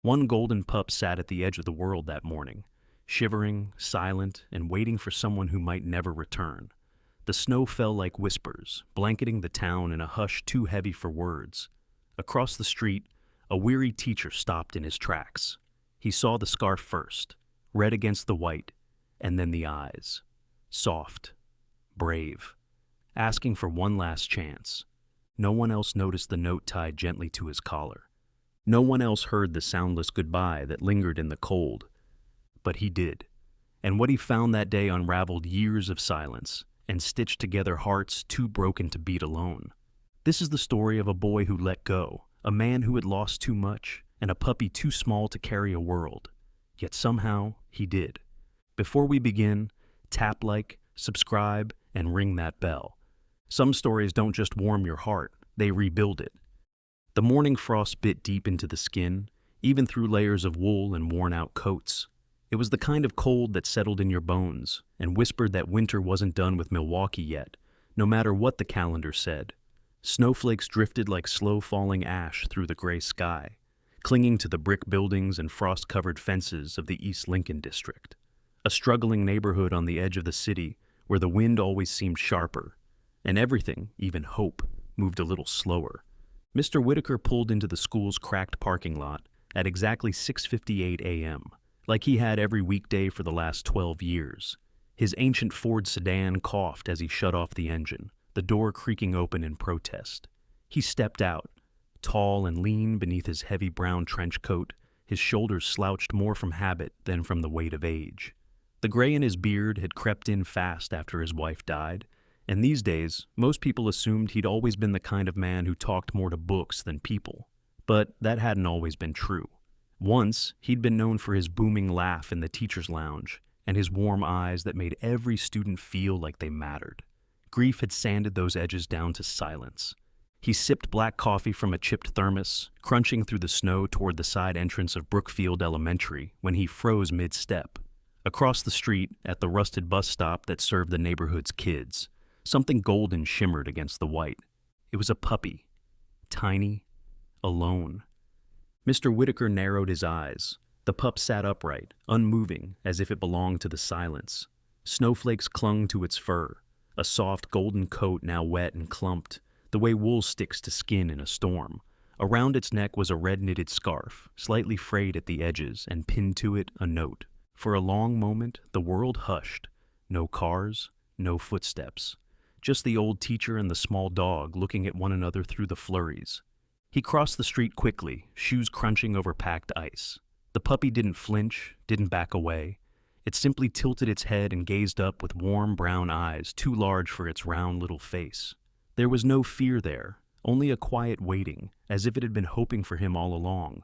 One golden pup sat at the edge of the world that morning, shivering, silent, and waiting for someone who might never return. The snow fell like whispers, blanketing the town in a hush too heavy for words. Across the street, a weary teacher stopped in his tracks. He saw the scarf first, red against the white, and then the eyes. Soft, brave, asking for one last chance. No one else noticed the note tied gently to his collar. No one else heard the soundless goodbye that lingered in the cold. But he did. And what he found that day unraveled years of silence and stitched together hearts too broken to beat alone. This is the story of a boy who let go, a man who had lost too much, and a puppy too small to carry a world. Yet somehow, he did. Before we begin, tap like, subscribe, and ring that bell. Some stories don't just warm your heart, they rebuild it. The morning frost bit deep into the skin, even through layers of wool and worn-out coats. It was the kind of cold that settled in your bones and whispered that winter wasn't done with Milwaukee yet, no matter what the calendar said. Snowflakes drifted like slow-falling ash through the gray sky, clinging to the brick buildings and frost-covered fences of the East Lincoln district, a struggling neighborhood on the edge of the city where the wind always seemed sharper, and everything, even hope, moved a little slower. Mr. Whitaker pulled into the school's cracked parking lot at exactly 6:58 a.m., like he had every weekday for the last 12 years. His ancient Ford sedan coughed as he shut off the engine, the door creaking open in protest. He stepped out, tall and lean beneath his heavy brown trench coat, his shoulders slouched more from habit than from the weight of age. The gray in his beard had crept in fast after his wife died, and these days, most people assumed he'd always been the kind of man who talked more to books than people. But that hadn't always been true. Once, he'd been known for his booming laugh in the teacher's lounge and his warm eyes that made every student feel like they mattered. Grief had sanded those edges down to silence. He sipped black coffee from a chipped thermos, crunching through the snow toward the side entrance of Brookfield Elementary when he froze mid-step. Across the street, at the rusted bus stop that served the neighborhood's kids, something golden shimmered against the white. It was a puppy. Tiny. Alone. Mr. Whitaker narrowed his eyes. The pup sat upright, unmoving, as if it belonged to the silence. Snowflakes clung to its fur, a soft golden coat now wet and clumped, the way wool sticks to skin in a storm. Around its neck was a red knitted scarf, slightly frayed at the edges, and pinned to it a note. For a long moment, the world hushed. No cars, no footsteps. Just the old teacher and the small dog looking at one another through the flurries. He crossed the street quickly, shoes crunching over packed ice. The puppy didn't flinch, didn't back away. It simply tilted its head and gazed up with warm brown eyes too large for its round little face. There was no fear there, only a quiet waiting, as if it had been hoping for him all along.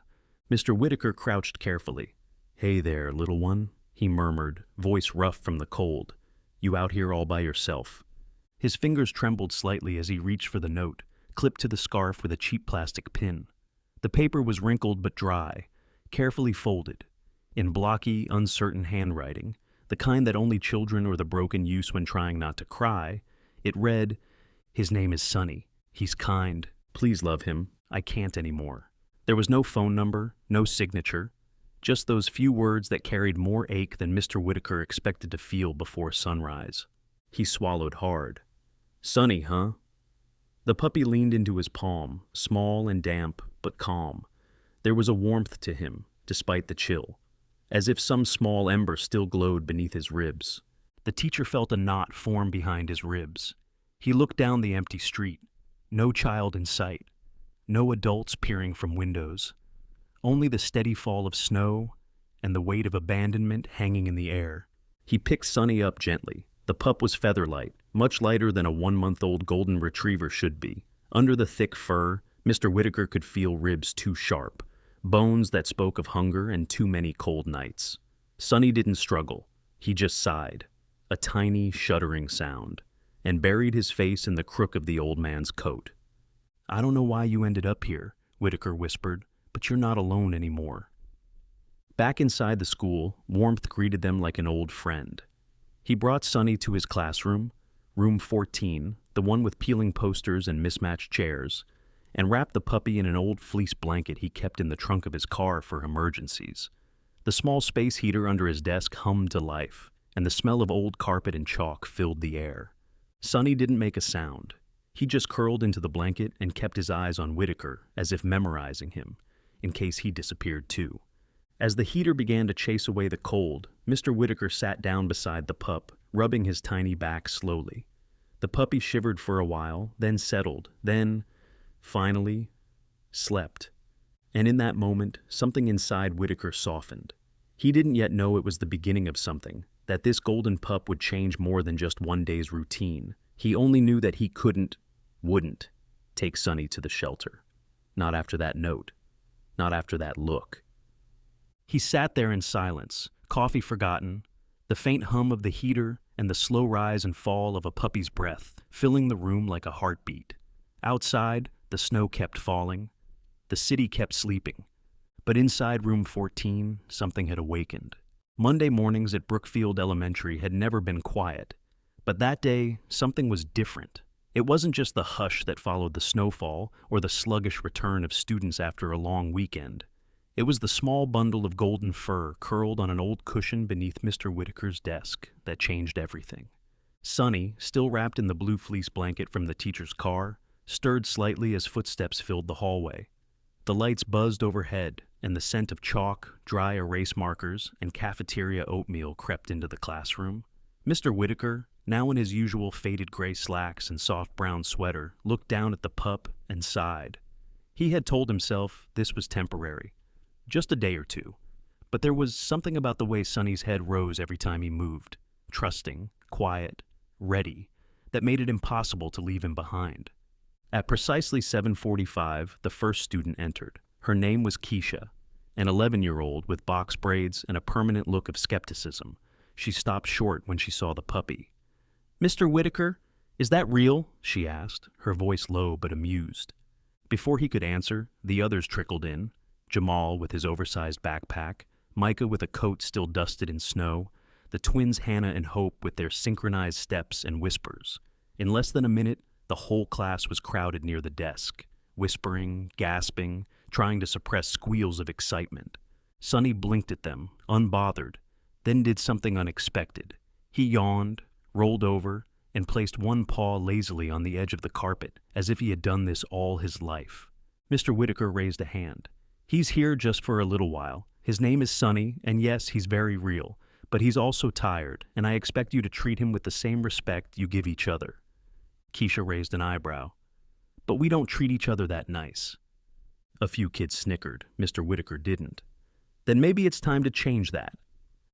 Mr. Whitaker crouched carefully. "Hey there, little one," he murmured, voice rough from the cold. "You out here all by yourself?" His fingers trembled slightly as he reached for the note, clipped to the scarf with a cheap plastic pin. The paper was wrinkled but dry, carefully folded, in blocky, uncertain handwriting, the kind that only children or the broken use when trying not to cry. It read, "His name is Sonny. He's kind. Please love him. I can't anymore." There was no phone number, no signature, just those few words that carried more ache than Mr. Whitaker expected to feel before sunrise. He swallowed hard. "Sonny, huh?" The puppy leaned into his palm, small and damp, but calm. There was a warmth to him, despite the chill, as if some small ember still glowed beneath his ribs. The teacher felt a knot form behind his ribs. He looked down the empty street. No child in sight. No adults peering from windows. Only the steady fall of snow and the weight of abandonment hanging in the air. He picked Sonny up gently. The pup was featherlight, much lighter than a 1-month-old golden retriever should be. Under the thick fur, Mr. Whitaker could feel ribs too sharp, bones that spoke of hunger and too many cold nights. Sonny didn't struggle. He just sighed, a tiny, shuddering sound, and buried his face in the crook of the old man's coat. "I don't know why you ended up here," Whitaker whispered, "but you're not alone anymore." Back inside the school, warmth greeted them like an old friend. He brought Sonny to his classroom, room 14, the one with peeling posters and mismatched chairs, and wrapped the puppy in an old fleece blanket he kept in the trunk of his car for emergencies. The small space heater under his desk hummed to life, and the smell of old carpet and chalk filled the air. Sonny didn't make a sound. He just curled into the blanket and kept his eyes on Whitaker, as if memorizing him, in case he disappeared too. As the heater began to chase away the cold, Mr. Whitaker sat down beside the pup, rubbing his tiny back slowly. The puppy shivered for a while, then settled, then, finally, slept. And in that moment, something inside Whitaker softened. He didn't yet know it was the beginning of something, that this golden pup would change more than just one day's routine. He only knew that he wouldn't, take Sonny to the shelter. Not after that note. Not after that look. He sat there in silence, coffee forgotten, the faint hum of the heater and the slow rise and fall of a puppy's breath filling the room like a heartbeat. Outside, the snow kept falling. The city kept sleeping. But inside room 14, something had awakened. Monday mornings at Brookfield Elementary had never been quiet. But that day, something was different. It wasn't just the hush that followed the snowfall or the sluggish return of students after a long weekend. It was the small bundle of golden fur curled on an old cushion beneath Mr. Whitaker's desk that changed everything. Sonny, still wrapped in the blue fleece blanket from the teacher's car, stirred slightly as footsteps filled the hallway. The lights buzzed overhead, and the scent of chalk, dry erase markers, and cafeteria oatmeal crept into the classroom. Mr. Whitaker, now in his usual faded gray slacks and soft brown sweater, looked down at the pup and sighed. He had told himself this was temporary. Just a day or two. But there was something about the way Sonny's head rose every time he moved, trusting, quiet, ready, that made it impossible to leave him behind. At precisely 7:45, the first student entered. Her name was Keisha, an 11-year-old with box braids and a permanent look of skepticism. She stopped short when she saw the puppy. "Mr. Whitaker, is that real?" she asked, her voice low but amused. Before he could answer, the others trickled in. Jamal with his oversized backpack, Micah with a coat still dusted in snow, the twins Hannah and Hope with their synchronized steps and whispers. In less than a minute, the whole class was crowded near the desk, whispering, gasping, trying to suppress squeals of excitement. Sonny blinked at them, unbothered, then did something unexpected. He yawned, rolled over, and placed one paw lazily on the edge of the carpet, as if he had done this all his life. Mr. Whitaker raised a hand. "He's here just for a little while. His name is Sonny, and yes, he's very real, but he's also tired, and I expect you to treat him with the same respect you give each other." Keisha raised an eyebrow. "But we don't treat each other that nice." A few kids snickered. Mr. Whitaker didn't. "Then maybe it's time to change that."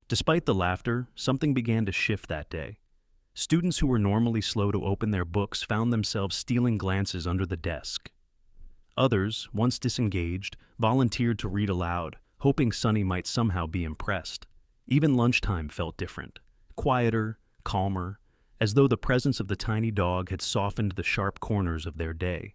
Despite the laughter, something began to shift that day. Students who were normally slow to open their books found themselves stealing glances under the desk. Others, once disengaged, volunteered to read aloud, hoping Sonny might somehow be impressed. Even lunchtime felt different, quieter, calmer, as though the presence of the tiny dog had softened the sharp corners of their day.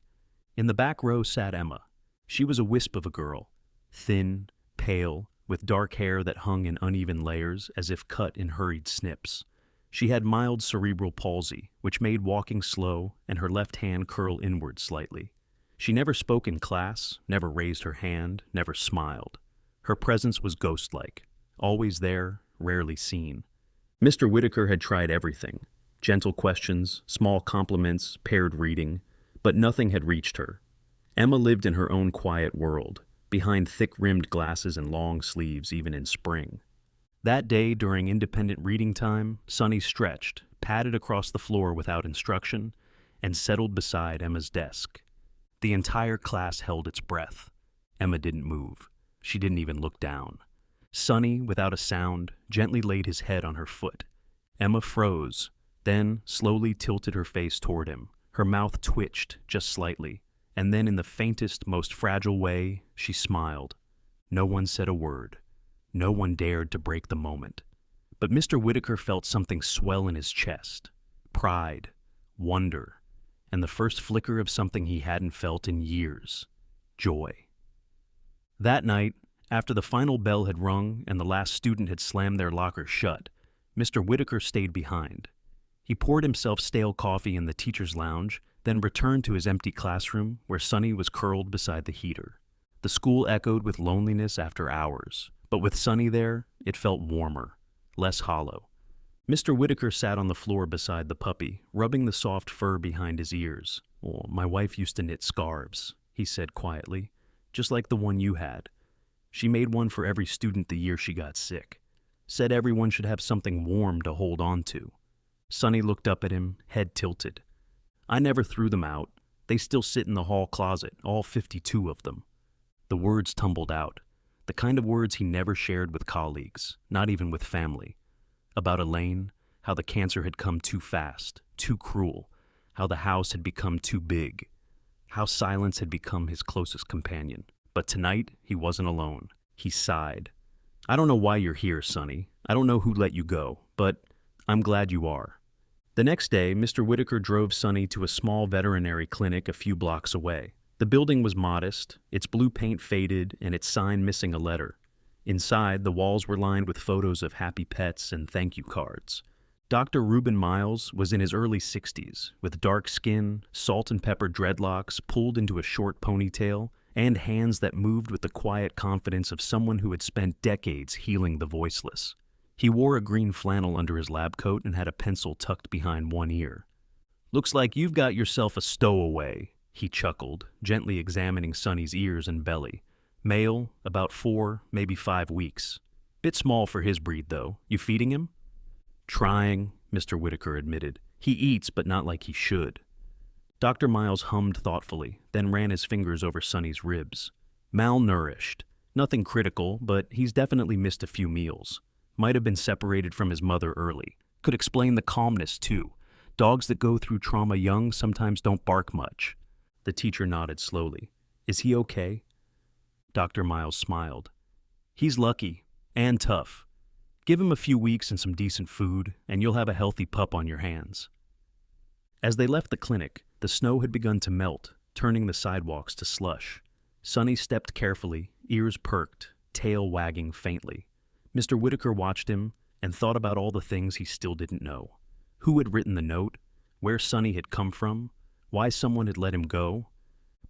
In the back row sat Emma. She was a wisp of a girl, thin, pale, with dark hair that hung in uneven layers as if cut in hurried snips. She had mild cerebral palsy, which made walking slow and her left hand curl inward slightly. She never spoke in class, never raised her hand, never smiled. Her presence was ghost-like, always there, rarely seen. Mr. Whitaker had tried everything. Gentle questions, small compliments, paired reading, but nothing had reached her. Emma lived in her own quiet world, behind thick-rimmed glasses and long sleeves even in spring. That day, during independent reading time, Sonny stretched, padded across the floor without instruction, and settled beside Emma's desk. The entire class held its breath. Emma didn't move. She didn't even look down. Sonny, without a sound, gently laid his head on her foot. Emma froze, then slowly tilted her face toward him. Her mouth twitched, just slightly, and then in the faintest, most fragile way, she smiled. No one said a word. No one dared to break the moment. But Mr. Whitaker felt something swell in his chest. Pride, wonder, and the first flicker of something he hadn't felt in years. Joy. That night, after the final bell had rung and the last student had slammed their locker shut, Mr. Whitaker stayed behind. He poured himself stale coffee in the teacher's lounge, then returned to his empty classroom where Sonny was curled beside the heater. The school echoed with loneliness after hours, but with Sonny there, it felt warmer, less hollow. Mr. Whitaker sat on the floor beside the puppy, rubbing the soft fur behind his ears. "Oh, my wife used to knit scarves," he said quietly, "just like the one you had. She made one for every student the year she got sick. Said everyone should have something warm to hold on to." Sonny looked up at him, head tilted. "I never threw them out. They still sit in the hall closet, all 52 of them." The words tumbled out, the kind of words he never shared with colleagues, not even with family. About Elaine, how the cancer had come too fast, too cruel, how the house had become too big, how silence had become his closest companion. But tonight, he wasn't alone. He sighed. "I don't know why you're here, Sonny. I don't know who let you go, but I'm glad you are." The next day, Mr. Whitaker drove Sonny to a small veterinary clinic a few blocks away. The building was modest, its blue paint faded, and its sign missing a letter. Inside, the walls were lined with photos of happy pets and thank you cards. Dr. Reuben Miles was in his early 60s, with dark skin, salt and pepper dreadlocks pulled into a short ponytail, and hands that moved with the quiet confidence of someone who had spent decades healing the voiceless. He wore a green flannel under his lab coat and had a pencil tucked behind one ear. "Looks like you've got yourself a stowaway," he chuckled, gently examining Sonny's ears and belly. "Male, about 4, maybe 5 weeks. Bit small for his breed, though. You feeding him?" "Trying," Mr. Whitaker admitted. "He eats, but not like he should." Dr. Miles hummed thoughtfully, then ran his fingers over Sonny's ribs. "Malnourished. Nothing critical, but he's definitely missed a few meals. Might have been separated from his mother early. Could explain the calmness, too. Dogs that go through trauma young sometimes don't bark much." The teacher nodded slowly. "Is he okay?" Dr. Miles smiled. "He's lucky, and tough. Give him a few weeks and some decent food, and you'll have a healthy pup on your hands." As they left the clinic, the snow had begun to melt, turning the sidewalks to slush. Sonny stepped carefully, ears perked, tail wagging faintly. Mr. Whitaker watched him and thought about all the things he still didn't know. Who had written the note? Where Sonny had come from? Why someone had let him go?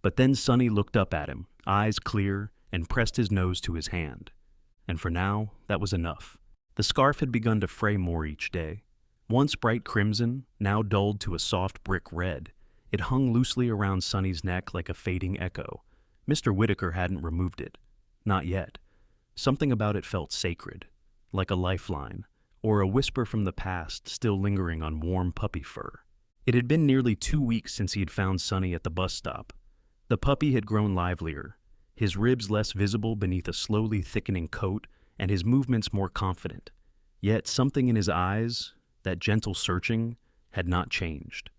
But then Sonny looked up at him, eyes clear, and pressed his nose to his hand. And for now, that was enough. The scarf had begun to fray more each day. Once bright crimson, now dulled to a soft brick red, it hung loosely around Sonny's neck like a fading echo. Mr. Whitaker hadn't removed it. Not yet. Something about it felt sacred, like a lifeline, or a whisper from the past still lingering on warm puppy fur. It had been nearly 2 weeks since he had found Sonny at the bus stop. The puppy had grown livelier, his ribs less visible beneath a slowly thickening coat, and his movements more confident. Yet something in his eyes, that gentle searching, had not changed.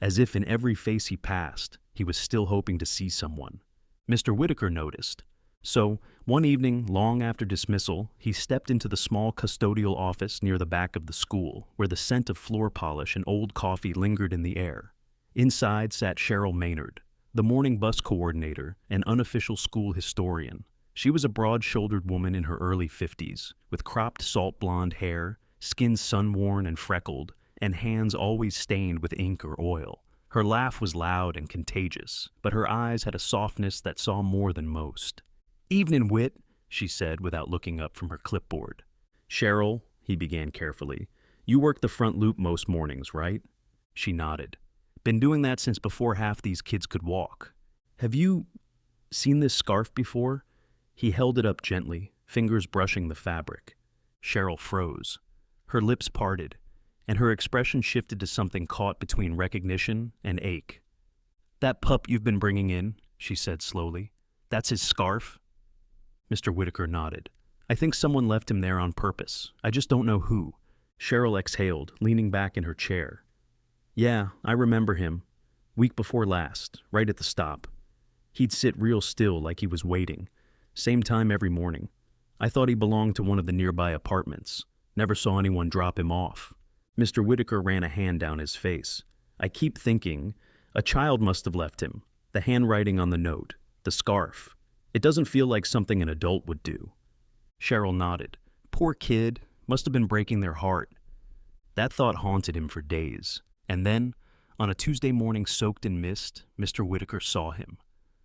As if in every face he passed, he was still hoping to see someone. Mr. Whitaker noticed. So, one evening, long after dismissal, he stepped into the small custodial office near the back of the school, where the scent of floor polish and old coffee lingered in the air. Inside sat Cheryl Maynard, the morning bus coordinator and unofficial school historian. She was a broad-shouldered woman in her early 50s, with cropped salt blonde hair, skin sun-worn and freckled, and hands always stained with ink or oil. Her laugh was loud and contagious, but her eyes had a softness that saw more than most. "Evening, Whit," she said without looking up from her clipboard. "Cheryl," he began carefully, "you work the front loop most mornings, right?" She nodded. "Been doing that since before half these kids could walk. Have you seen this scarf before?" He held it up gently, fingers brushing the fabric. Cheryl froze. Her lips parted, and her expression shifted to something caught between recognition and ache. "That pup you've been bringing in," she said slowly. "That's his scarf?" Mr. Whitaker nodded. "I think someone left him there on purpose. I just don't know who." Cheryl exhaled, leaning back in her chair. "Yeah, I remember him. Week before last, right at the stop. He'd sit real still like he was waiting. Same time every morning. I thought he belonged to one of the nearby apartments. Never saw anyone drop him off." Mr. Whitaker ran a hand down his face. "I keep thinking, a child must have left him. The handwriting on the note, the scarf. It doesn't feel like something an adult would do." Cheryl nodded. "Poor kid, must have been breaking their heart." That thought haunted him for days. And then, On a Tuesday morning soaked in mist, Mr. Whitaker saw him.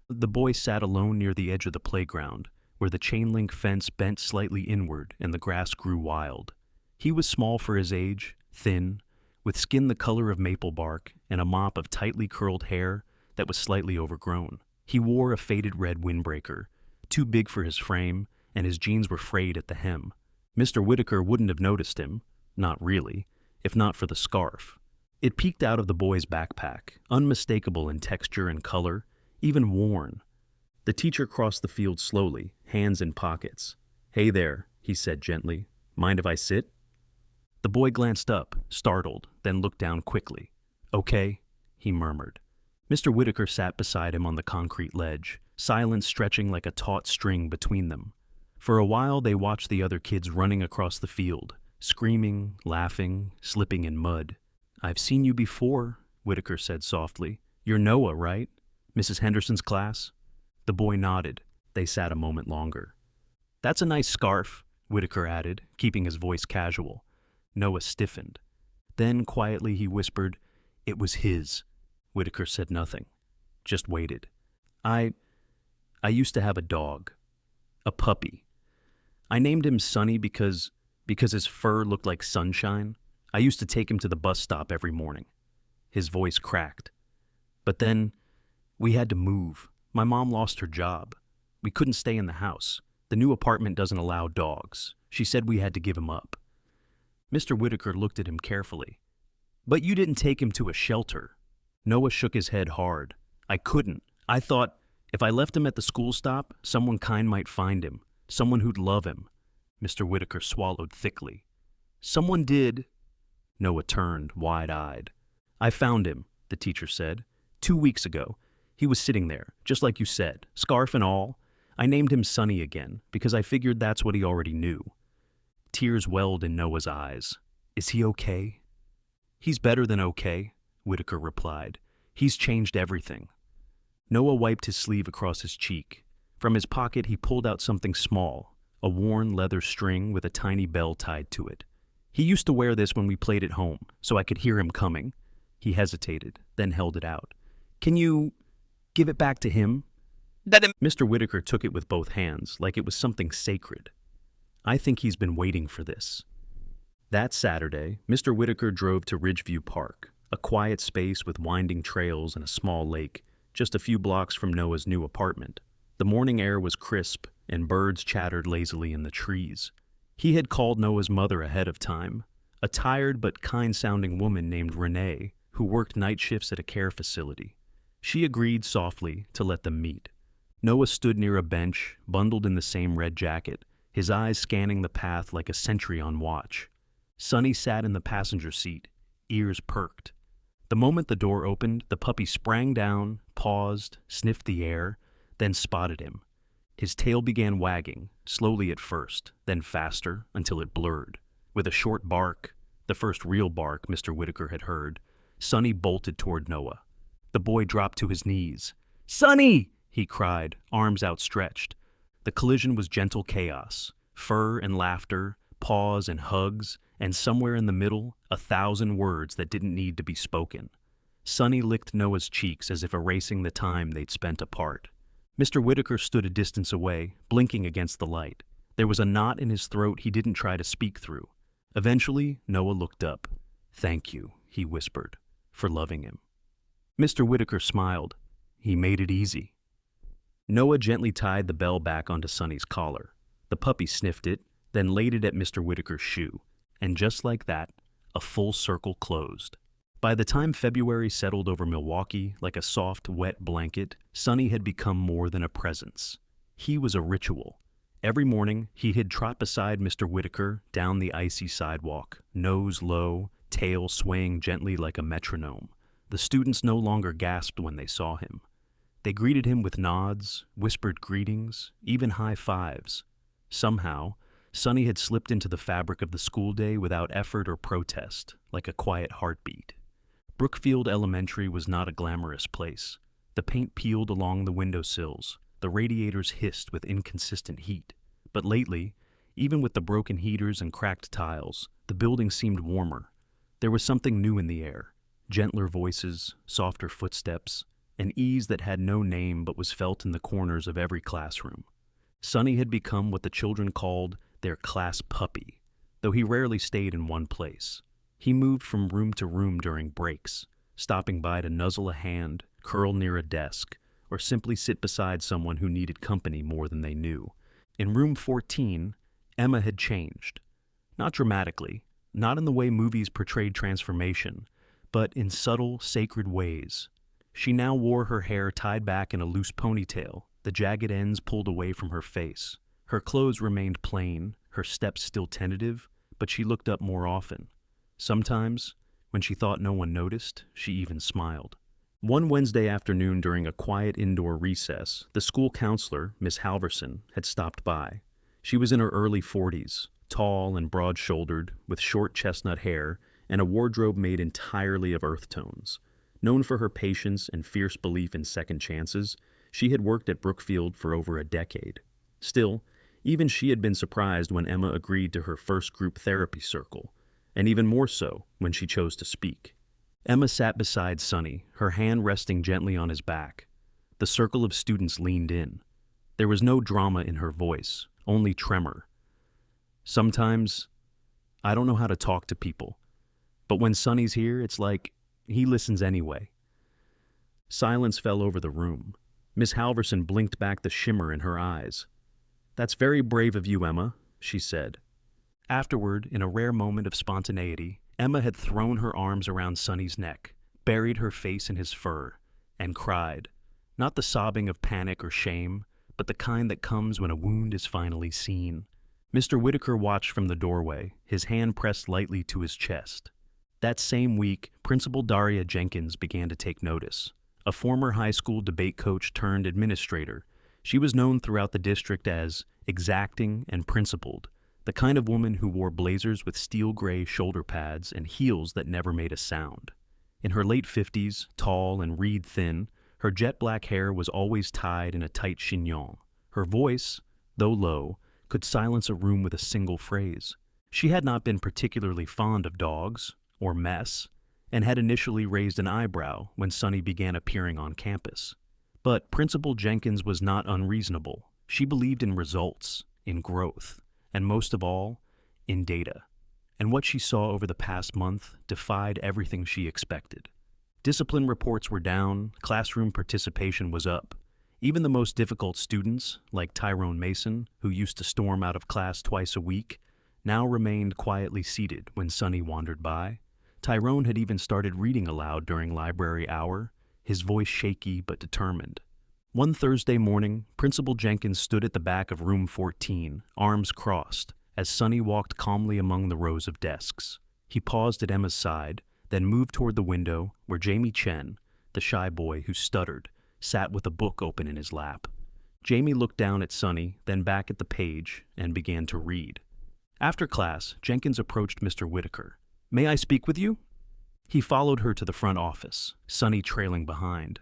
The boy sat alone near the edge of the playground, where the chain-link fence bent slightly inward and the grass grew wild. He was small for his age, thin, with skin the color of maple bark and a mop of tightly curled hair that was slightly overgrown. He wore a faded red windbreaker, too big for his frame, and his jeans were frayed at the hem. Mr. Whitaker wouldn't have noticed him, not really, if not for the scarf. It peeked out of the boy's backpack, unmistakable in texture and color, even worn. The teacher crossed the field slowly, hands in pockets. "Hey there," he said gently. "Mind if I sit?" The boy glanced up, startled, then looked down quickly. "Okay," he murmured. Mr. Whitaker sat beside him on the concrete ledge, silence stretching like a taut string between them. For a while they watched the other kids running across the field, screaming, laughing, slipping in mud. "I've seen you before," Whitaker said softly. "You're Noah, right? Mrs. Henderson's class?" The boy nodded. They sat a moment longer. "That's a nice scarf," Whitaker added, keeping his voice casual. Noah stiffened. Then, quietly, he whispered, "It was his." Whitaker said nothing, just waited. I used to have a dog. A puppy. I named him Sonny because his fur looked like sunshine. I used to take him to the bus stop every morning." His voice cracked. "But then, we had to move. My mom lost her job. We couldn't stay in the house. The new apartment doesn't allow dogs. She said we had to give him up." Mr. Whitaker looked at him carefully. "But you didn't take him to a shelter." Noah shook his head hard. "I couldn't. I thought, if I left him at the school stop, someone kind might find him. Someone who'd love him." Mr. Whitaker swallowed thickly. "Someone did." Noah turned, wide-eyed. "I found him," the teacher said. 2 weeks ago. He was sitting there, just like you said, scarf and all. I named him Sonny again, because I figured that's what he already knew." Tears welled in Noah's eyes. "Is he okay?" "He's better than okay," Whitaker replied. "He's changed everything." Noah wiped his sleeve across his cheek. From his pocket he pulled out something small, a worn leather string with a tiny bell tied to it. "He used to wear this when we played at home, so I could hear him coming." He hesitated, then held it out. "Can you give it back to him?" Mr. Whitaker took it with both hands, like it was something sacred. "I think he's been waiting for this." That Saturday, Mr. Whitaker drove to Ridgeview Park, a quiet space with winding trails and a small lake, just a few blocks from Noah's new apartment. The morning air was crisp, and birds chattered lazily in the trees. He had called Noah's mother ahead of time, a tired but kind-sounding woman named Renee, who worked night shifts at a care facility. She agreed softly to let them meet. Noah stood near a bench, bundled in the same red jacket, his eyes scanning the path like a sentry on watch. Sonny sat in the passenger seat, ears perked. The moment the door opened, the puppy sprang down, paused, sniffed the air, then spotted him. His tail began wagging, slowly at first, then faster until it blurred. With a short bark, the first real bark Mr. Whitaker had heard, Sonny bolted toward Noah. The boy dropped to his knees. "Sonny!" he cried, arms outstretched. The collision was gentle chaos, fur and laughter, paws and hugs, and somewhere in the middle, 1,000 words that didn't need to be spoken. Sonny licked Noah's cheeks as if erasing the time they'd spent apart. Mr. Whitaker stood a distance away, blinking against the light. There was a knot in his throat he didn't try to speak through. Eventually, Noah looked up. "Thank you," he whispered, "for loving him." Mr. Whitaker smiled. He made it easy. Noah gently tied the bell back onto Sonny's collar. The puppy sniffed it, then laid it at Mr. Whitaker's shoe. And just like that, a full circle closed. By the time February settled over Milwaukee like a soft, wet blanket, Sonny had become more than a presence. He was a ritual. Every morning, he'd trot beside Mr. Whitaker down the icy sidewalk, nose low, tail swaying gently like a metronome. The students no longer gasped when they saw him. They greeted him with nods, whispered greetings, even high fives. Somehow, Sonny had slipped into the fabric of the school day without effort or protest, like a quiet heartbeat. Brookfield Elementary was not a glamorous place. The paint peeled along the windowsills. The radiators hissed with inconsistent heat. But lately, even with the broken heaters and cracked tiles, the building seemed warmer. There was something new in the air, gentler voices, softer footsteps, an ease that had no name but was felt in the corners of every classroom. Sonny had become what the children called their class puppy, though he rarely stayed in one place. He moved from room to room during breaks, stopping by to nuzzle a hand, curl near a desk, or simply sit beside someone who needed company more than they knew. In room 14, Emma had changed. Not dramatically, not in the way movies portrayed transformation, but in subtle, sacred ways. She now wore her hair tied back in a loose ponytail, the jagged ends pulled away from her face. Her clothes remained plain, her steps still tentative, but she looked up more often. Sometimes, when she thought no one noticed, she even smiled. One Wednesday afternoon during a quiet indoor recess, the school counselor, Miss Halverson, had stopped by. She was in her early 40s, tall and broad-shouldered, with short chestnut hair and a wardrobe made entirely of earth tones. Known for her patience and fierce belief in second chances, she had worked at Brookfield for over a decade. Still, even she had been surprised when Emma agreed to her first group therapy circle, and even more so when she chose to speak. Emma sat beside Sonny, her hand resting gently on his back. The circle of students leaned in. There was no drama in her voice, only tremor. Sometimes, I don't know how to talk to people, but when Sonny's here, it's like he listens anyway. Silence fell over the room. Miss Halverson blinked back the shimmer in her eyes. "That's very brave of you, Emma," she said. Afterward, in a rare moment of spontaneity, Emma had thrown her arms around Sonny's neck, buried her face in his fur, and cried. Not the sobbing of panic or shame, but the kind that comes when a wound is finally seen. Mr. Whitaker watched from the doorway, his hand pressed lightly to his chest. That same week, Principal Daria Jenkins began to take notice. A former high school debate coach turned administrator, she was known throughout the district as exacting and principled, the kind of woman who wore blazers with steel gray shoulder pads and heels that never made a sound. In her late 50s, tall and reed thin, her jet black hair was always tied in a tight chignon. Her voice, though low, could silence a room with a single phrase. She had not been particularly fond of dogs or mess, and had initially raised an eyebrow when Sonny began appearing on campus. But Principal Jenkins was not unreasonable. She believed in results, in growth, and most of all, in data. And what she saw over the past month defied everything she expected. Discipline reports were down, classroom participation was up. Even the most difficult students, like Tyrone Mason, who used to storm out of class twice a week, now remained quietly seated when Sonny wandered by. Tyrone had even started reading aloud during library hour, his voice shaky but determined. One Thursday morning, Principal Jenkins stood at the back of room 14, arms crossed, as Sonny walked calmly among the rows of desks. He paused at Emma's side, then moved toward the window where Jamie Chen, the shy boy who stuttered, sat with a book open in his lap. Jamie looked down at Sonny, then back at the page, and began to read. After class, Jenkins approached Mr. Whitaker. "May I speak with you?" He followed her to the front office, Sonny trailing behind.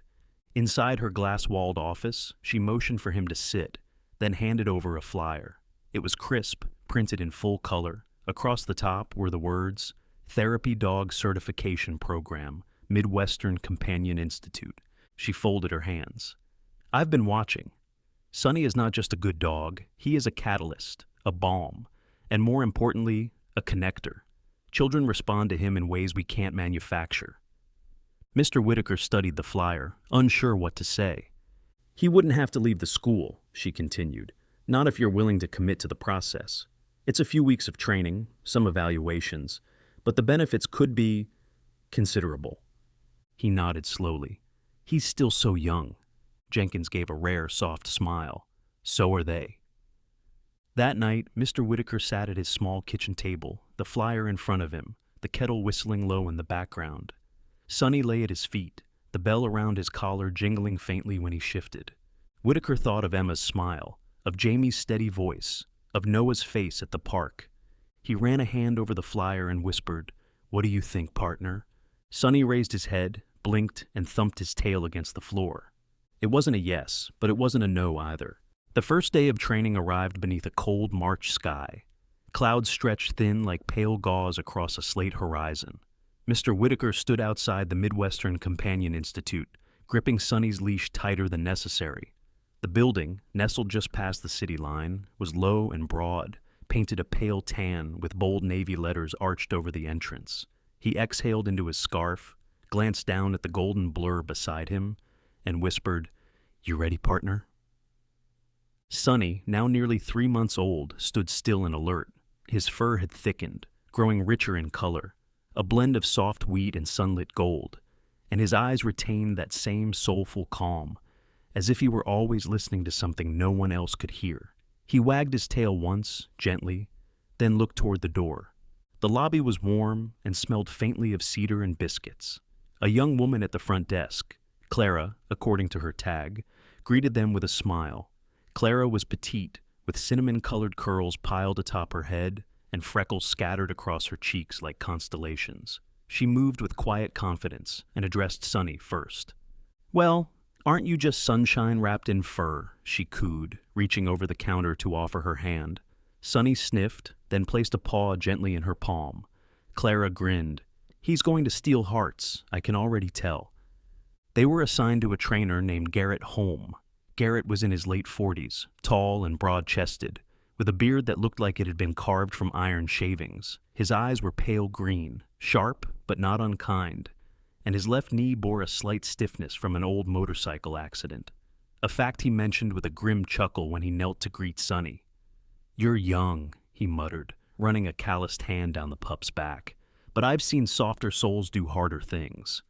Inside her glass-walled office, she motioned for him to sit, then handed over a flyer. It was crisp, printed in full color. Across the top were the words, "Therapy Dog Certification Program, Midwestern Companion Institute." She folded her hands. "I've been watching. Sonny is not just a good dog, he is a catalyst, a balm, and more importantly, a connector. Children respond to him in ways we can't manufacture." Mr. Whitaker studied the flyer, unsure what to say. "He wouldn't have to leave the school," she continued, "not if you're willing to commit to the process. It's a few weeks of training, some evaluations, but the benefits could be considerable." He nodded slowly. "He's still so young." Jenkins gave a rare, soft smile. "So are they." That night, Mr. Whitaker sat at his small kitchen table, the flyer in front of him, the kettle whistling low in the background. Sonny lay at his feet, the bell around his collar jingling faintly when he shifted. Whitaker thought of Emma's smile, of Jamie's steady voice, of Noah's face at the park. He ran a hand over the flyer and whispered, "What do you think, partner?" Sonny raised his head, blinked, and thumped his tail against the floor. It wasn't a yes, but it wasn't a no either. The first day of training arrived beneath a cold March sky. Clouds stretched thin like pale gauze across a slate horizon. Mr. Whitaker stood outside the Midwestern Companion Institute, gripping Sonny's leash tighter than necessary. The building, nestled just past the city line, was low and broad, painted a pale tan with bold navy letters arched over the entrance. He exhaled into his scarf, glanced down at the golden blur beside him, and whispered, "You ready, partner?" Sonny, now nearly 3 months old, stood still and alert. His fur had thickened, growing richer in color, a blend of soft wheat and sunlit gold, and his eyes retained that same soulful calm, as if he were always listening to something no one else could hear. He wagged his tail once, gently, then looked toward the door. The lobby was warm and smelled faintly of cedar and biscuits. A young woman at the front desk, Clara, according to her tag, greeted them with a smile. Clara was petite, with cinnamon-colored curls piled atop her head and freckles scattered across her cheeks like constellations. She moved with quiet confidence and addressed Sonny first. "Well, aren't you just sunshine wrapped in fur?" she cooed, reaching over the counter to offer her hand. Sonny sniffed, then placed a paw gently in her palm. Clara grinned. "He's going to steal hearts, I can already tell." They were assigned to a trainer named Garrett Holm. Garrett was in his late 40s, tall and broad-chested, with a beard that looked like it had been carved from iron shavings. His eyes were pale green, sharp but not unkind, and his left knee bore a slight stiffness from an old motorcycle accident, a fact he mentioned with a grim chuckle when he knelt to greet Sonny. "You're young," he muttered, running a calloused hand down the pup's back, "but I've seen softer souls do harder things."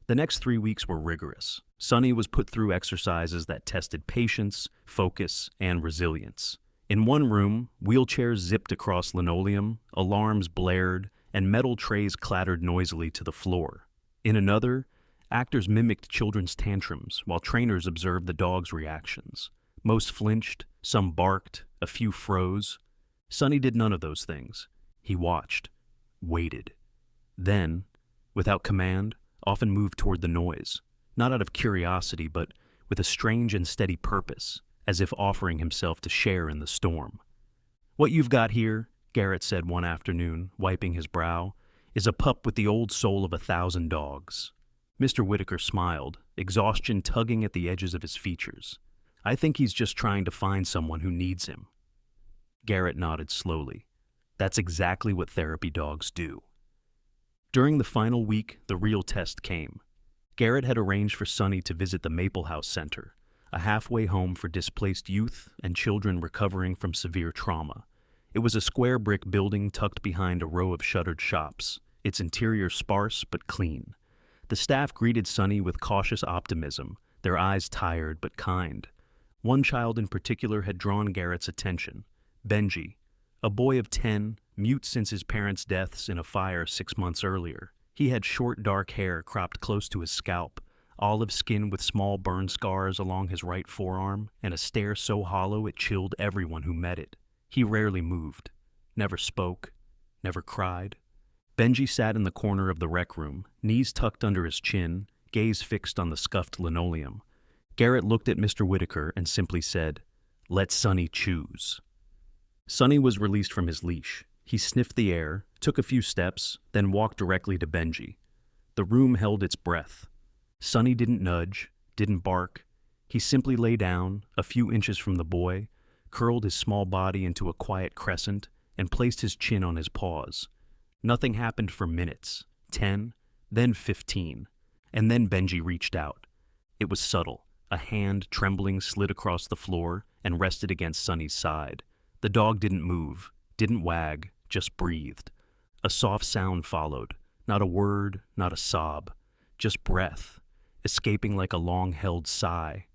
The next 3 weeks were rigorous. Sonny was put through exercises that tested patience, focus, and resilience. In one room, wheelchairs zipped across linoleum, alarms blared, and metal trays clattered noisily to the floor. In another, actors mimicked children's tantrums while trainers observed the dog's reactions. Most flinched, some barked, a few froze. Sonny did none of those things. He watched, waited. Then, without command, often moved toward the noise, not out of curiosity but with a strange and steady purpose, as if offering himself to share in the storm. "What you've got here," Garrett said one afternoon, wiping his brow, "is a pup with the old soul of 1,000 dogs." Mr. Whitaker smiled, exhaustion tugging at the edges of his features. "I think he's just trying to find someone who needs him." Garrett nodded slowly. "That's exactly what therapy dogs do." During the final week, the real test came. Garrett had arranged for Sonny to visit the Maple House Center, a halfway home for displaced youth and children recovering from severe trauma. It was a square brick building tucked behind a row of shuttered shops, its interior sparse but clean. The staff greeted Sonny with cautious optimism, their eyes tired but kind. One child in particular had drawn Garrett's attention, Benji, a boy of 10, mute since his parents' deaths in a fire 6 months earlier. He had short dark hair cropped close to his scalp, olive skin with small burn scars along his right forearm, and a stare so hollow it chilled everyone who met it. He rarely moved, never spoke, never cried. Benji sat in the corner of the rec room, knees tucked under his chin, gaze fixed on the scuffed linoleum. Garrett looked at Mr. Whitaker and simply said, "Let Sonny choose." Sonny was released from his leash. He sniffed the air, took a few steps, then walked directly to Benji. The room held its breath. Sonny didn't nudge, didn't bark. He simply lay down, a few inches from the boy, curled his small body into a quiet crescent, and placed his chin on his paws. Nothing happened for minutes, 10, then 15, and then Benji reached out. It was subtle. A hand, trembling, slid across the floor and rested against Sonny's side. The dog didn't move, didn't wag, just breathed. A soft sound followed, not a word, not a sob, just breath, escaping like a long-held sigh.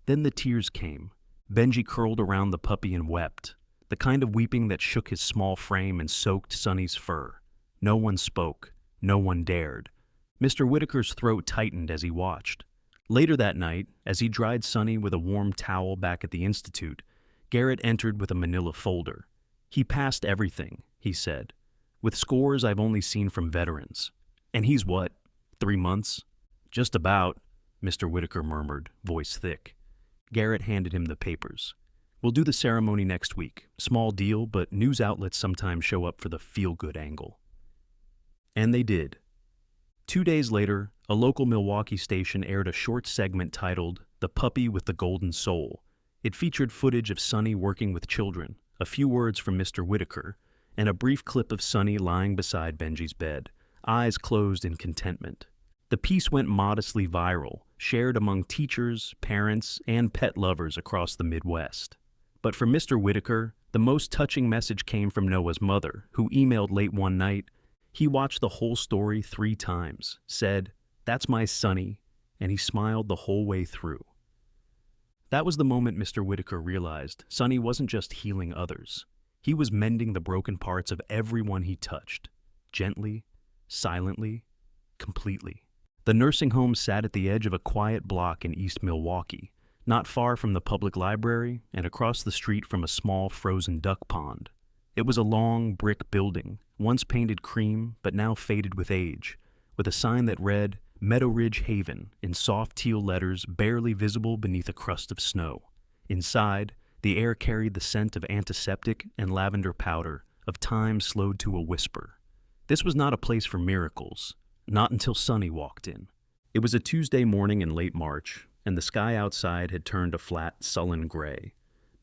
Then the tears came. Benji curled around the puppy and wept, the kind of weeping that shook his small frame and soaked Sonny's fur. No one spoke, no one dared. Mr. Whitaker's throat tightened as he watched. Later that night, as he dried Sonny with a warm towel back at the Institute, Garrett entered with a manila folder. "He passed everything," he said, "with scores I've only seen from veterans. And he's what, 3 months?" "Just about," Mr. Whitaker murmured, voice thick. Garrett handed him the papers. "We'll do the ceremony next week. Small deal, but news outlets sometimes show up for the feel-good angle." And they did. 2 days later, a local Milwaukee station aired a short segment titled "The Puppy with the Golden Soul." It featured footage of Sonny working with children, a few words from Mr. Whitaker, and a brief clip of Sonny lying beside Benji's bed, eyes closed in contentment. The piece went modestly viral, shared among teachers, parents, and pet lovers across the Midwest. But for Mr. Whitaker, the most touching message came from Noah's mother, who emailed late one night. He watched the whole story 3 times, said, "That's my Sonny," and he smiled the whole way through. That was the moment Mr. Whitaker realized Sonny wasn't just healing others. He was mending the broken parts of everyone he touched, gently, silently, completely. The nursing home sat at the edge of a quiet block in East Milwaukee, not far from the public library and across the street from a small frozen duck pond. It was a long brick building, once painted cream but now faded with age, with a sign that read Meadow Ridge Haven in soft teal letters barely visible beneath a crust of snow. Inside, the air carried the scent of antiseptic and lavender powder, of time slowed to a whisper. This was not a place for miracles, not until Sonny walked in. It was a Tuesday morning in late March, and the sky outside had turned a flat, sullen gray.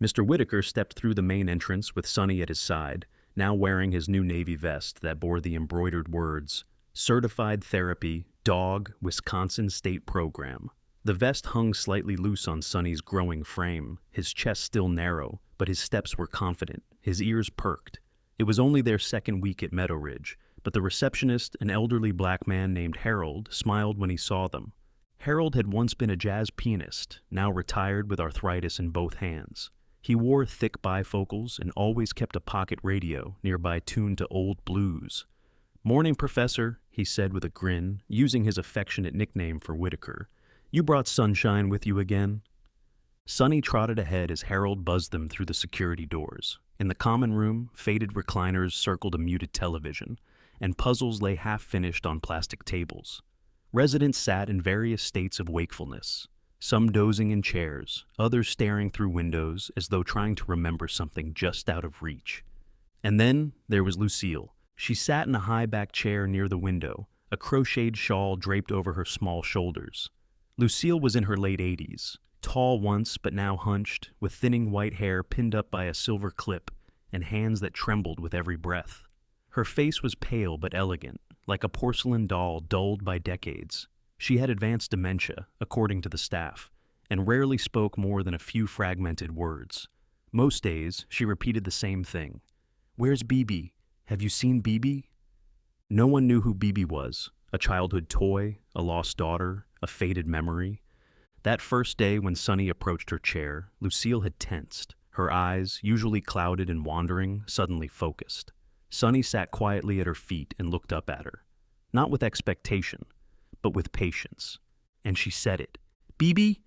Mr. Whitaker stepped through the main entrance with Sonny at his side, now wearing his new navy vest that bore the embroidered words, "Certified Therapy, Dog, Wisconsin State Program." The vest hung slightly loose on Sonny's growing frame, his chest still narrow, but his steps were confident, his ears perked. It was only their second week at Meadow Ridge, but the receptionist, an elderly black man named Harold, smiled when he saw them. Harold had once been a jazz pianist, now retired with arthritis in both hands. He wore thick bifocals and always kept a pocket radio nearby tuned to old blues. "Morning, Professor," he said with a grin, using his affectionate nickname for Whitaker. "You brought sunshine with you again?" Sonny trotted ahead as Harold buzzed them through the security doors. In the common room, faded recliners circled a muted television, and puzzles lay half-finished on plastic tables. Residents sat in various states of wakefulness, some dozing in chairs, others staring through windows as though trying to remember something just out of reach. And then there was Lucille. She sat in a high-back chair near the window, a crocheted shawl draped over her small shoulders. Lucille was in her late 80s, tall once but now hunched, with thinning white hair pinned up by a silver clip and hands that trembled with every breath. Her face was pale but elegant, like a porcelain doll dulled by decades. She had advanced dementia, according to the staff, and rarely spoke more than a few fragmented words. Most days, she repeated the same thing. "Where's Bibi? Have you seen Bibi?" No one knew who Bibi was, a childhood toy, a lost daughter, a faded memory. That first day when Sonny approached her chair, Lucille had tensed, her eyes, usually clouded and wandering, suddenly focused. Sonny sat quietly at her feet and looked up at her, not with expectation, but with patience. And she said it. "Bibi?"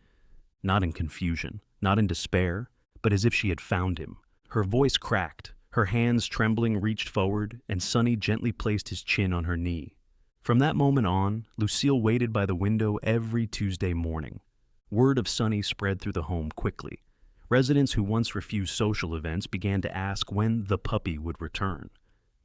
Not in confusion, not in despair, but as if she had found him. Her voice cracked, her hands trembling reached forward, and Sonny gently placed his chin on her knee. From that moment on, Lucille waited by the window every Tuesday morning. Word of Sonny spread through the home quickly. Residents who once refused social events began to ask when the puppy would return.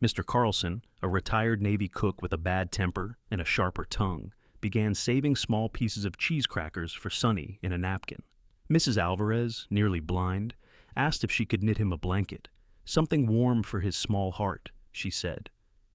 Mr. Carlson, a retired Navy cook with a bad temper and a sharper tongue, began saving small pieces of cheese crackers for Sonny in a napkin. Mrs. Alvarez, nearly blind, asked if she could knit him a blanket. "Something warm for his small heart," she said.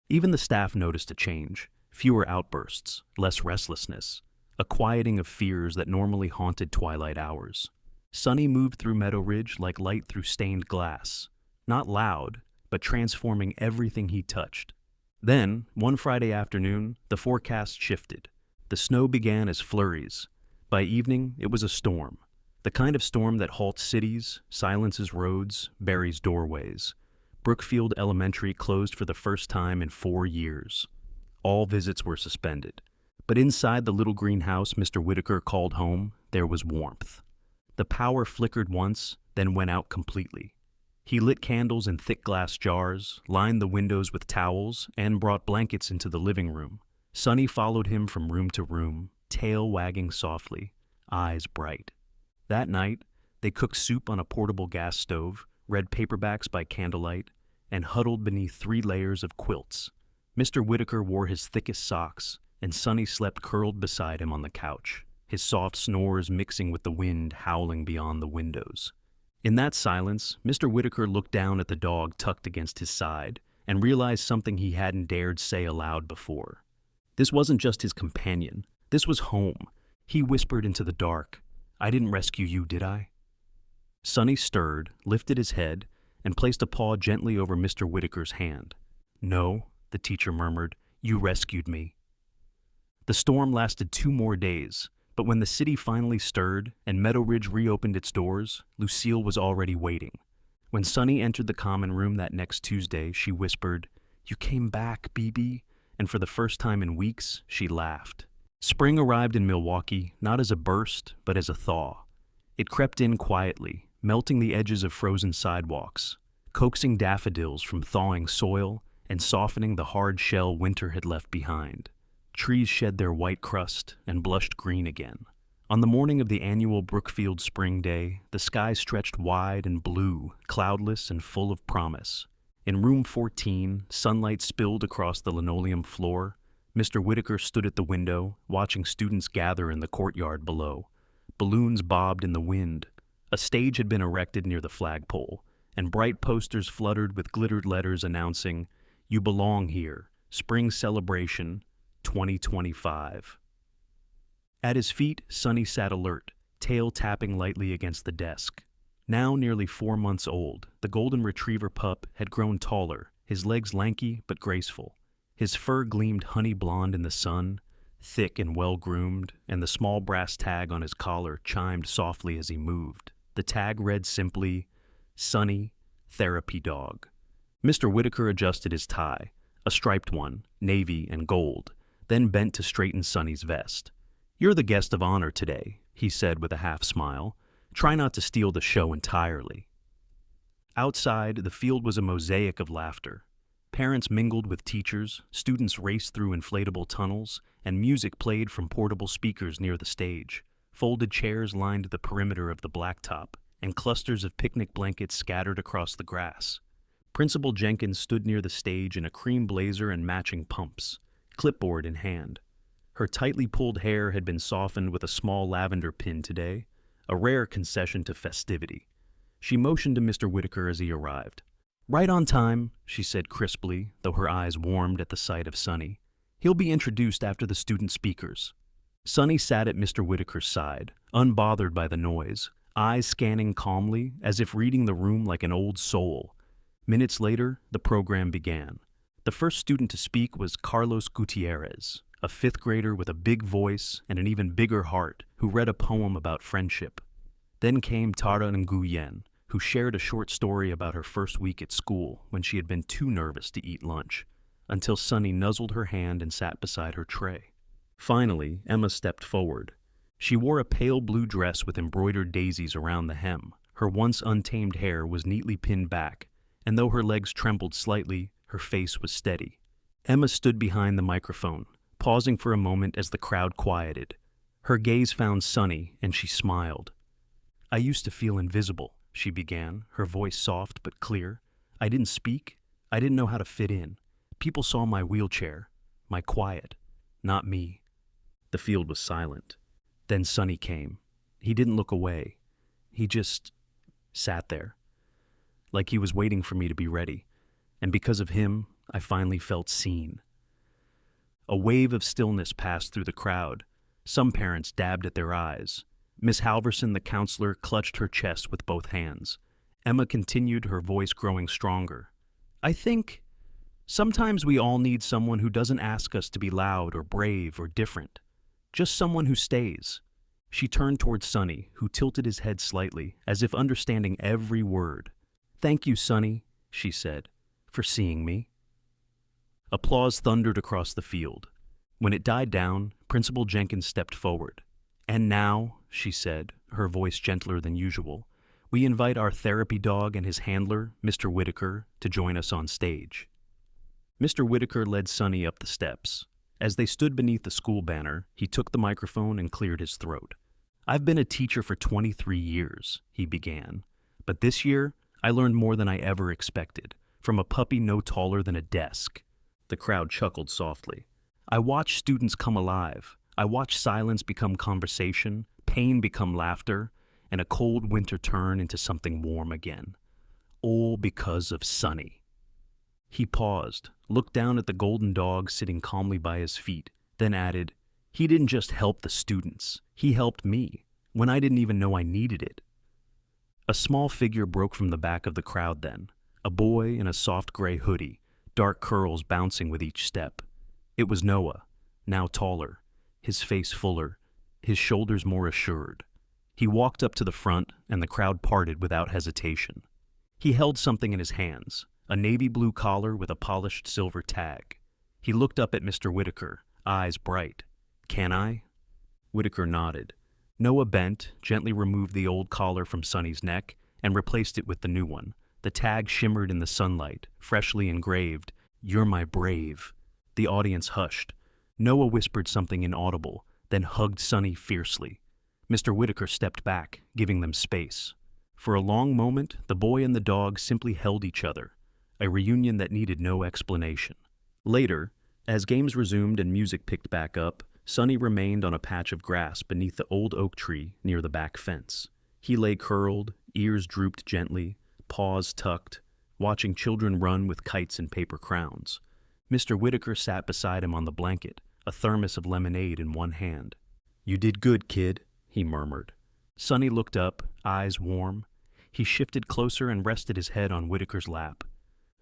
Even the staff noticed a change. Fewer outbursts, less restlessness, a quieting of fears that normally haunted twilight hours. Sonny moved through Meadow Ridge like light through stained glass, not loud, but transforming everything he touched. Then, one Friday afternoon, the forecast shifted. The snow began as flurries. By evening, it was a storm. The kind of storm that halts cities, silences roads, buries doorways. Brookfield Elementary closed for the first time in 4 years. All visits were suspended. But inside the little green house Mr. Whitaker called home, there was warmth. The power flickered once, then went out completely. He lit candles in thick glass jars, lined the windows with towels, and brought blankets into the living room. Sonny followed him from room to room, tail wagging softly, eyes bright. That night, they cooked soup on a portable gas stove, read paperbacks by candlelight, and huddled beneath 3 layers of quilts. Mr. Whitaker wore his thickest socks, and Sonny slept curled beside him on the couch, his soft snores mixing with the wind howling beyond the windows. In that silence, Mr. Whitaker looked down at the dog tucked against his side and realized something he hadn't dared say aloud before. This wasn't just his companion. This was home. He whispered into the dark, "I didn't rescue you, did I?" Sonny stirred, lifted his head, and placed a paw gently over Mr. Whitaker's hand. "No," the teacher murmured, "you rescued me." The storm lasted 2 more days, but when the city finally stirred and Meadow Ridge reopened its doors, Lucille was already waiting. When Sonny entered the common room that next Tuesday, she whispered, "You came back, BB," and for the first time in weeks, she laughed. Spring arrived in Milwaukee, not as a burst, but as a thaw. It crept in quietly, melting the edges of frozen sidewalks, coaxing daffodils from thawing soil, and softening the hard shell winter had left behind. Trees shed their white crust and blushed green again. On the morning of the annual Brookfield Spring Day, the sky stretched wide and blue, cloudless and full of promise. In room 14, sunlight spilled across the linoleum floor. Mr. Whitaker stood at the window, watching students gather in the courtyard below. Balloons bobbed in the wind. A stage had been erected near the flagpole, and bright posters fluttered with glittered letters announcing, "You belong here. Spring Celebration 2025. At his feet, Sonny sat alert, tail tapping lightly against the desk. Now nearly 4 months old, the golden retriever pup had grown taller, his legs lanky but graceful. His fur gleamed honey blonde in the sun, thick and well-groomed, and the small brass tag on his collar chimed softly as he moved. The tag read simply, "Sonny, Therapy Dog." Mr. Whitaker adjusted his tie, a striped one, navy and gold, then bent to straighten Sonny's vest. "You're the guest of honor today," he said with a half-smile. "Try not to steal the show entirely." Outside, the field was a mosaic of laughter. Parents mingled with teachers, students raced through inflatable tunnels, and music played from portable speakers near the stage. Folded chairs lined the perimeter of the blacktop, and clusters of picnic blankets scattered across the grass. Principal Jenkins stood near the stage in a cream blazer and matching pumps, clipboard in hand. Her tightly pulled hair had been softened with a small lavender pin today, a rare concession to festivity. She motioned to Mr. Whitaker as he arrived. "Right on time," she said crisply, though her eyes warmed at the sight of Sonny. "He'll be introduced after the student speakers." Sonny sat at Mr. Whitaker's side, unbothered by the noise, eyes scanning calmly, as if reading the room like an old soul. Minutes later, the program began. The first student to speak was Carlos Gutierrez, a 5th grader with a big voice and an even bigger heart, who read a poem about friendship. Then came Tara Nguyen, who shared a short story about her first week at school when she had been too nervous to eat lunch, until Sonny nuzzled her hand and sat beside her tray. Finally, Emma stepped forward. She wore a pale blue dress with embroidered daisies around the hem. Her once untamed hair was neatly pinned back, and though her legs trembled slightly, her face was steady. Emma stood behind the microphone, pausing for a moment as the crowd quieted. Her gaze found Sonny, and she smiled. "I used to feel invisible," she began, her voice soft but clear. "I didn't speak. I didn't know how to fit in. People saw my wheelchair, my quiet, not me." The field was silent. Then Sonny came. He didn't look away. He just sat there, like he was waiting for me to be ready. And because of him, I finally felt seen. A wave of stillness passed through the crowd. Some parents dabbed at their eyes. Miss Halverson, the counselor, clutched her chest with both hands. Emma continued, her voice growing stronger. "I think sometimes we all need someone who doesn't ask us to be loud or brave or different. Just someone who stays." She turned towards Sonny, who tilted his head slightly, as if understanding every word. "Thank you, Sonny," she said, "for seeing me." Applause thundered across the field. When it died down, Principal Jenkins stepped forward. "And now," she said, her voice gentler than usual, "we invite our therapy dog and his handler, Mr. Whitaker, to join us on stage." Mr. Whitaker led Sonny up the steps. As they stood beneath the school banner, he took the microphone and cleared his throat. "I've been a teacher for 23 years, he began. "But this year, I learned more than I ever expected, from a puppy no taller than a desk." The crowd chuckled softly. I watched students come alive. I watched silence become conversation, pain become laughter, and a cold winter turn into something warm again. All because of Sonny. He paused, looked down at the golden dog sitting calmly by his feet, then added, "He didn't just help the students, he helped me, when I didn't even know I needed it." A small figure broke from the back of the crowd then, a boy in a soft gray hoodie, dark curls bouncing with each step. It was Noah, now taller, his face fuller, his shoulders more assured. He walked up to the front, and the crowd parted without hesitation. He held something in his hands, a navy blue collar with a polished silver tag. He looked up at Mr. Whitaker, eyes bright. "Can I?" Whitaker nodded. Noah bent, gently removed the old collar from Sonny's neck, and replaced it with the new one. The tag shimmered in the sunlight, freshly engraved, "You're my brave." The audience hushed. Noah whispered something inaudible, then hugged Sonny fiercely. Mr. Whitaker stepped back, giving them space. For a long moment, the boy and the dog simply held each other, a reunion that needed no explanation. Later, as games resumed and music picked back up, Sonny remained on a patch of grass beneath the old oak tree near the back fence. He lay curled, ears drooped gently, paws tucked, watching children run with kites and paper crowns. Mr. Whitaker sat beside him on the blanket, a thermos of lemonade in one hand. "You did good, kid," he murmured. Sonny looked up, eyes warm. He shifted closer and rested his head on Whitaker's lap.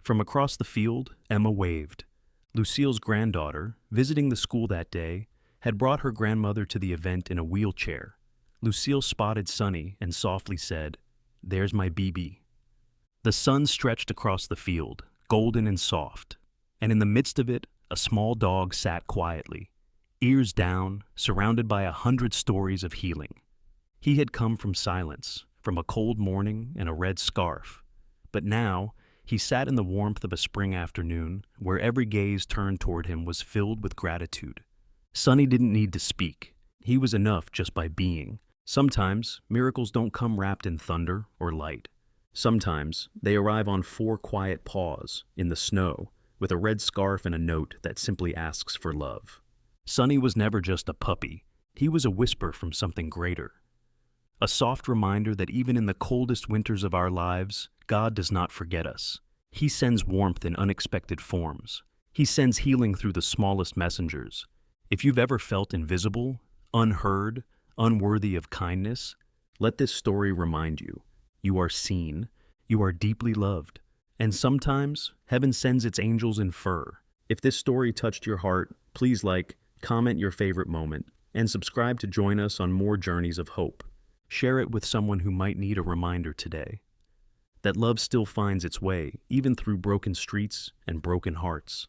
From across the field, Emma waved. Lucille's granddaughter, visiting the school that day, had brought her grandmother to the event in a wheelchair. Lucille spotted Sonny and softly said, "There's my BB." The sun stretched across the field, golden and soft, and in the midst of it, a small dog sat quietly, ears down, surrounded by 100 stories of healing. He had come from silence, from a cold morning and a red scarf, but now he sat in the warmth of a spring afternoon where every gaze turned toward him was filled with gratitude. Sonny didn't need to speak. He was enough just by being. Sometimes miracles don't come wrapped in thunder or light. Sometimes they arrive on 4 quiet paws in the snow with a red scarf and a note that simply asks for love. Sonny was never just a puppy. He was a whisper from something greater. A soft reminder that even in the coldest winters of our lives, God does not forget us. He sends warmth in unexpected forms. He sends healing through the smallest messengers. If you've ever felt invisible, unheard, unworthy of kindness, let this story remind you. You are seen. You are deeply loved. And sometimes, heaven sends its angels in fur. If this story touched your heart, please like, comment your favorite moment, and subscribe to join us on more journeys of hope. Share it with someone who might need a reminder today that love still finds its way, even through broken streets and broken hearts.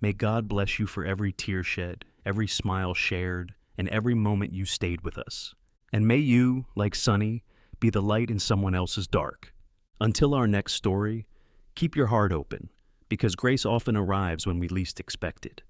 May God bless you for every tear shed, every smile shared, and every moment you stayed with us. And may you, like Sonny, be the light in someone else's dark. Until our next story, keep your heart open, because grace often arrives when we least expect it.